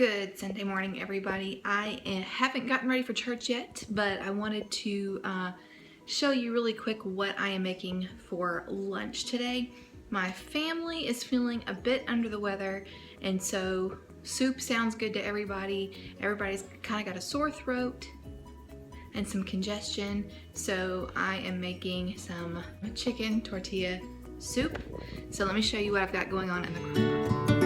Good Sunday morning, everybody. I haven't gotten ready for church yet, but I wanted to show you really quick what I am making for lunch today. My family is feeling a bit under the weather, and so soup sounds good to everybody. Everybody's kind of got a sore throat and some congestion, so I am making some chicken tortilla soup. So let me show you what I've got going on in the crock pot.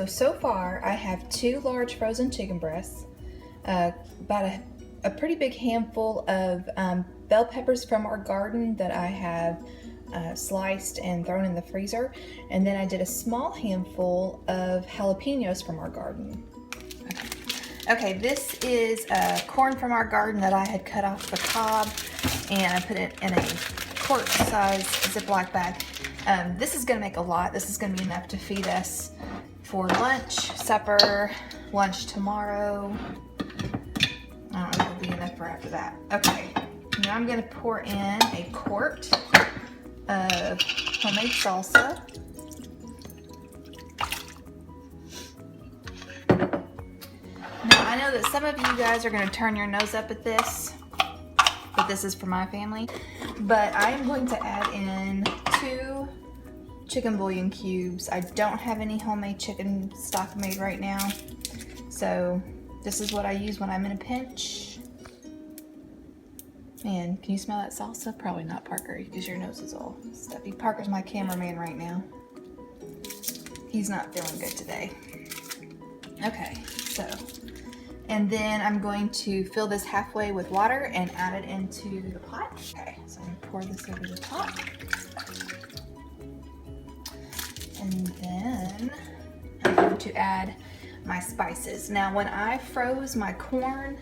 So far I have 2 large frozen chicken breasts, about a pretty big handful of bell peppers from our garden that I have sliced and thrown in the freezer, and then I did a small handful of jalapenos from our garden. Okay, this is corn from our garden that I had cut off the cob, and I put it in a quart size Ziploc bag. This is going to make a lot. This is going to be enough to feed us for lunch, supper, lunch tomorrow. I don't know if it'll be enough for after that. Okay, now I'm going to pour in a quart of homemade salsa. Now I know that some of you guys are going to turn your nose up at this, but this is for my family. But I am going to add in 2 chicken bouillon cubes. I don't have any homemade chicken stock made right now, so this is what I use when I'm in a pinch. Man, can you smell that salsa? Probably not, Parker, because your nose is all stuffy. Parker's my cameraman right now. He's not feeling good today. Okay, so, and then I'm going to fill this halfway with water and add it into the pot. Okay, so I'm going to pour this over the pot. And then I'm going to add my spices. Now, when I froze my corn,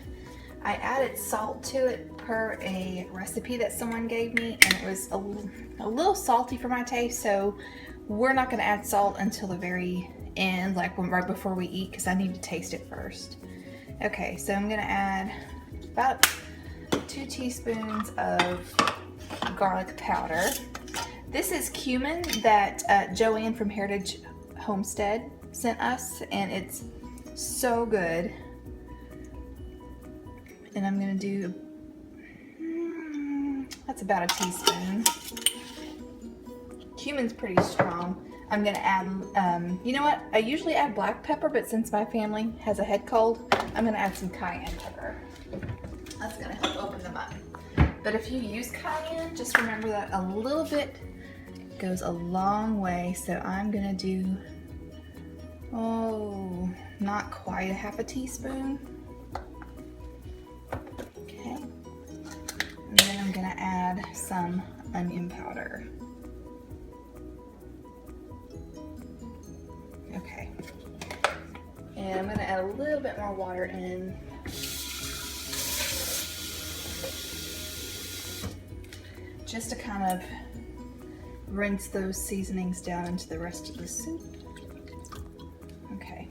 I added salt to it per a recipe that someone gave me, and it was a little salty for my taste, so we're not going to add salt until the very end, like right before we eat, because I need to taste it first. Okay, so I'm going to add about 2 teaspoons of garlic powder. This is cumin that Joanne from Heritage Homestead sent us, and it's so good. And I'm gonna do, that's about a teaspoon. Cumin's pretty strong. I'm gonna add, you know what? I usually add black pepper, but since my family has a head cold, I'm gonna add some cayenne pepper. That's gonna help open them up. But if you use cayenne, just remember that a little bit goes a long way. So I'm gonna do, not quite a half a teaspoon. Okay, and then I'm gonna add some onion powder. Okay, and I'm gonna add a little bit more water in. Just to kind of rinse those seasonings down into the rest of the soup. Okay.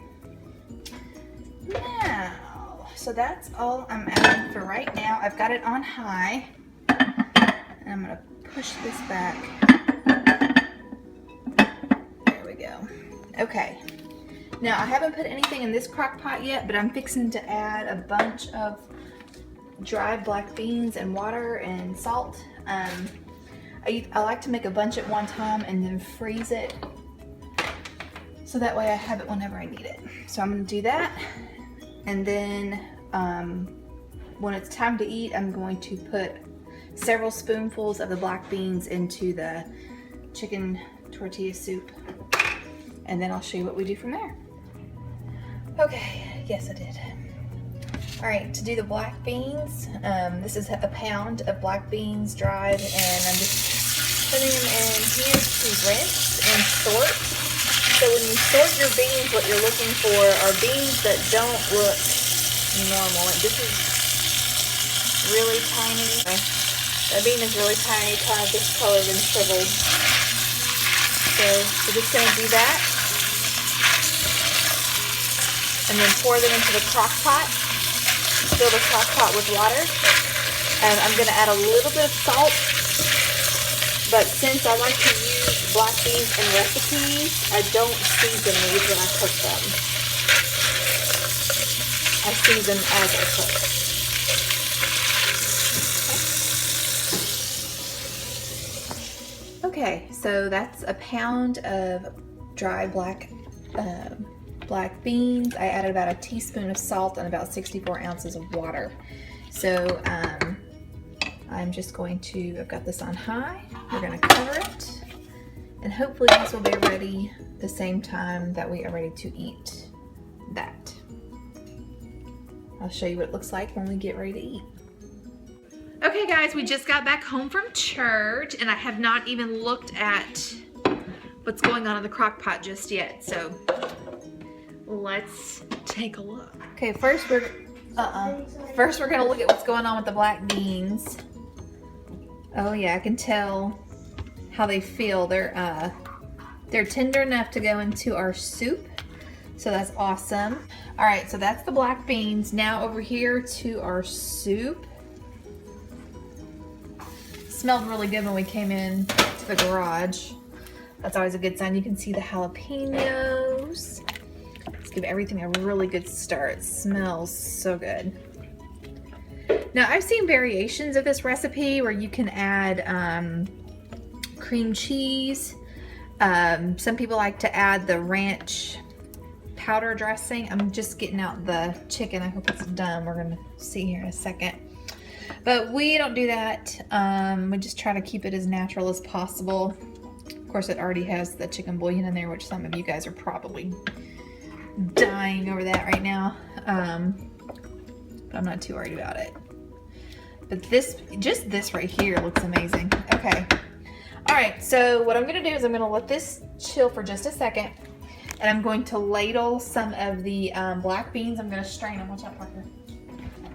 Now, so that's all I'm adding for right now. I've got it on high, and I'm gonna push this back. There we go. Okay. Now, I haven't put anything in this crock pot yet, but I'm fixing to add a bunch of dried black beans and water and salt. I like to make a bunch at one time and then freeze it, so that way I have it whenever I need it. So I'm going to do that, and then when it's time to eat, I'm going to put several spoonfuls of the black beans into the chicken tortilla soup, and then I'll show you what we do from there. Okay, yes I did. All right, to do the black beans, this is a pound of black beans dried, and I'm just putting them in here to rinse and sort. So when you sort your beans, what you're looking for are beans that don't look normal. Like this is really tiny. That bean is really tiny, kind of discolored and shriveled. So we're just going to do that. And then pour them into the crock pot. Fill the crock pot with water. And I'm going to add a little bit of salt. But since I like to use black beans in recipes, I don't season these when I cook them. I season as I cook. Okay, so that's a pound of dry black beans. I added about a teaspoon of salt and about 64 ounces of water. So I'm just going to, I've got this on high. We're going to cover it, and hopefully these will be ready the same time that we are ready to eat that. I'll show you what it looks like when we get ready to eat. Okay guys, we just got back home from church, and I have not even looked at what's going on in the crock pot just yet, so let's take a look. Okay, first we're gonna look at what's going on with the black beans. Oh yeah, I can tell how they feel. They're tender enough to go into our soup, so that's awesome. All right, so that's the black beans. Now over here to our soup. Smelled really good when we came in to the garage. That's always a good sign. You can see the jalapenos. Let's give everything a really good stir. It smells so good. Now I've seen variations of this recipe where you can add cream cheese. Some people like to add the ranch powder dressing. I'm just getting out the chicken. I hope it's done. We're gonna see here in a second. But we don't do that. We just try to keep it as natural as possible. Of course, it already has the chicken bouillon in there, which some of you guys are probably dying over that right now. But I'm not too worried about it. But just this right here looks amazing. Okay. All right, so what I'm gonna do is I'm gonna let this chill for just a second, and I'm going to ladle some of the black beans. I'm gonna strain them. Watch out, Parker.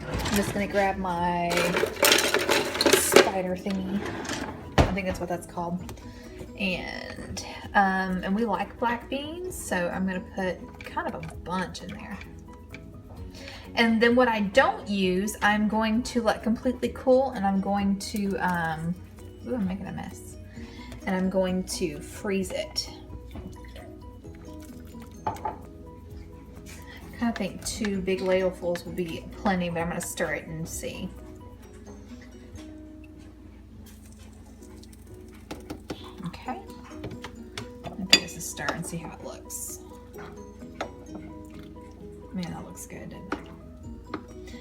I'm just gonna grab my spider thingy. I think that's what that's called. And we like black beans, so I'm gonna put kind of a bunch in there. And then what I don't use, I'm going to let completely cool, and I'm going to, ooh, I'm making a mess. And I'm going to freeze it. I kind of think 2 big ladlefuls will be plenty, but I'm going to stir it and see. Okay. Let me give this a stir and see how it looks. Man, that looks good, doesn't it?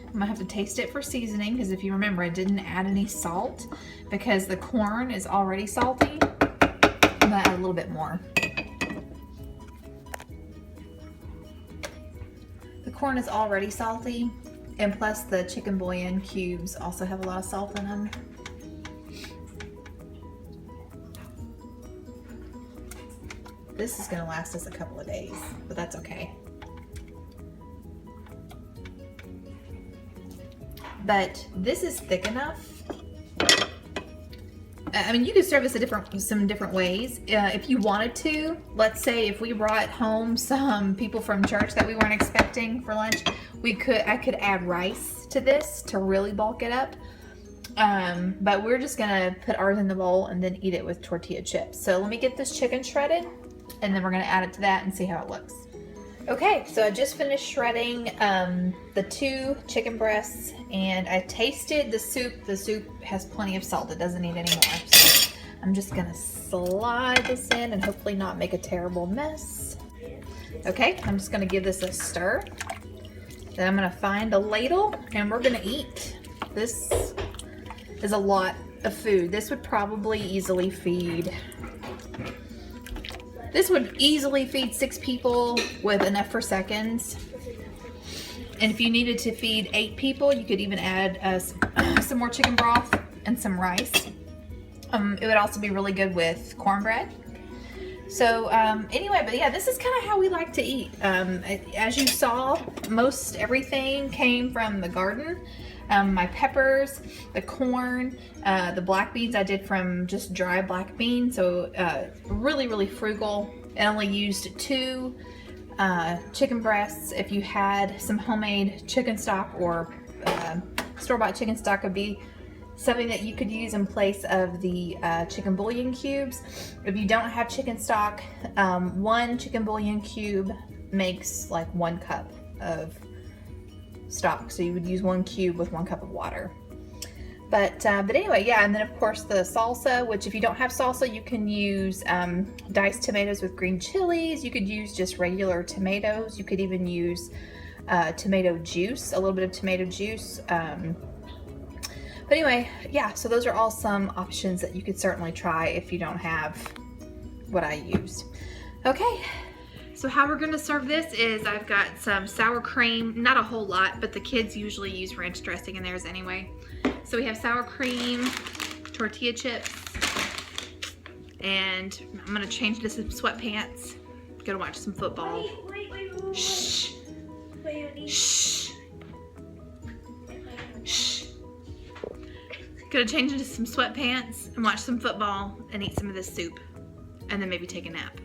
I'm gonna have to taste it for seasoning, because if you remember, I didn't add any salt because the corn is already salty. I'm gonna add a little bit more. The corn is already salty, and plus the chicken bouillon cubes also have a lot of salt in them. This is gonna last us a couple of days, but that's okay. But this is thick enough. I mean, you could serve this some different ways. If you wanted to, let's say if we brought home some people from church that we weren't expecting for lunch, I could add rice to this to really bulk it up. But we're just gonna put ours in the bowl and then eat it with tortilla chips. So let me get this chicken shredded, and then we're gonna add it to that and see how it looks. Okay, so I just finished shredding the 2 chicken breasts, and I tasted the soup. The soup has plenty of salt. It doesn't need any more. So I'm just gonna slide this in and hopefully not make a terrible mess. Okay, I'm just gonna give this a stir. Then I'm gonna find a ladle and we're gonna eat. This is a lot of food. This would probably easily feed 6 people with enough for seconds. And if you needed to feed 8 people, you could even add some more chicken broth and some rice. It would also be really good with cornbread. So anyway, but yeah, this is kind of how we like to eat. As you saw, most everything came from the garden. My peppers, the corn, the black beans I did from just dry black beans, so really, really frugal. I only used 2 chicken breasts. If you had some homemade chicken stock or store-bought chicken stock, would be something that you could use in place of the chicken bouillon cubes. If you don't have chicken stock, 1 chicken bouillon cube makes like 1 cup of stock, so you would use 1 cube with 1 cup of water. But anyway, yeah, and then of course the salsa, which if you don't have salsa, you can use diced tomatoes with green chilies. You could use just regular tomatoes. You could even use tomato juice, a little bit of tomato juice. But anyway, yeah, so those are all some options that you could certainly try if you don't have what I used. Okay, so how we're gonna serve this is I've got some sour cream, not a whole lot, but the kids usually use ranch dressing in theirs anyway. So we have sour cream, tortilla chips, and I'm gonna change into some sweatpants. Gonna watch some football. Wait. Shh. Shh. Shh. Gonna change into some sweatpants and watch some football and eat some of this soup, and then maybe take a nap.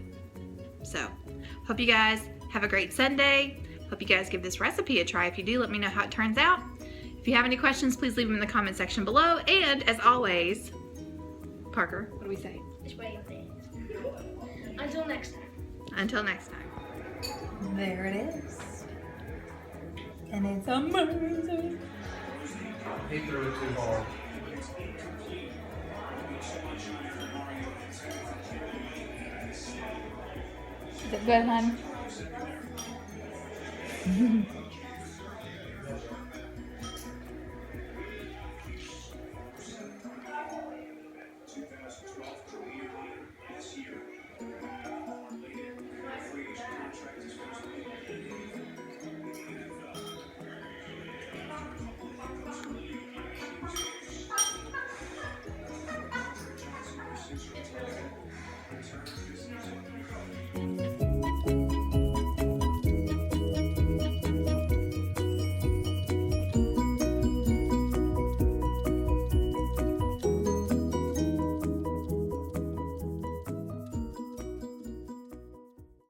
So, hope you guys have a great Sunday. Hope you guys give this recipe a try. If you do, let me know how it turns out. If you have any questions, please leave them in the comment section below. And as always, Parker, what do we say? Until next time. Until next time. There it is. And it's amazing. He threw it too hard. Is it good, hon?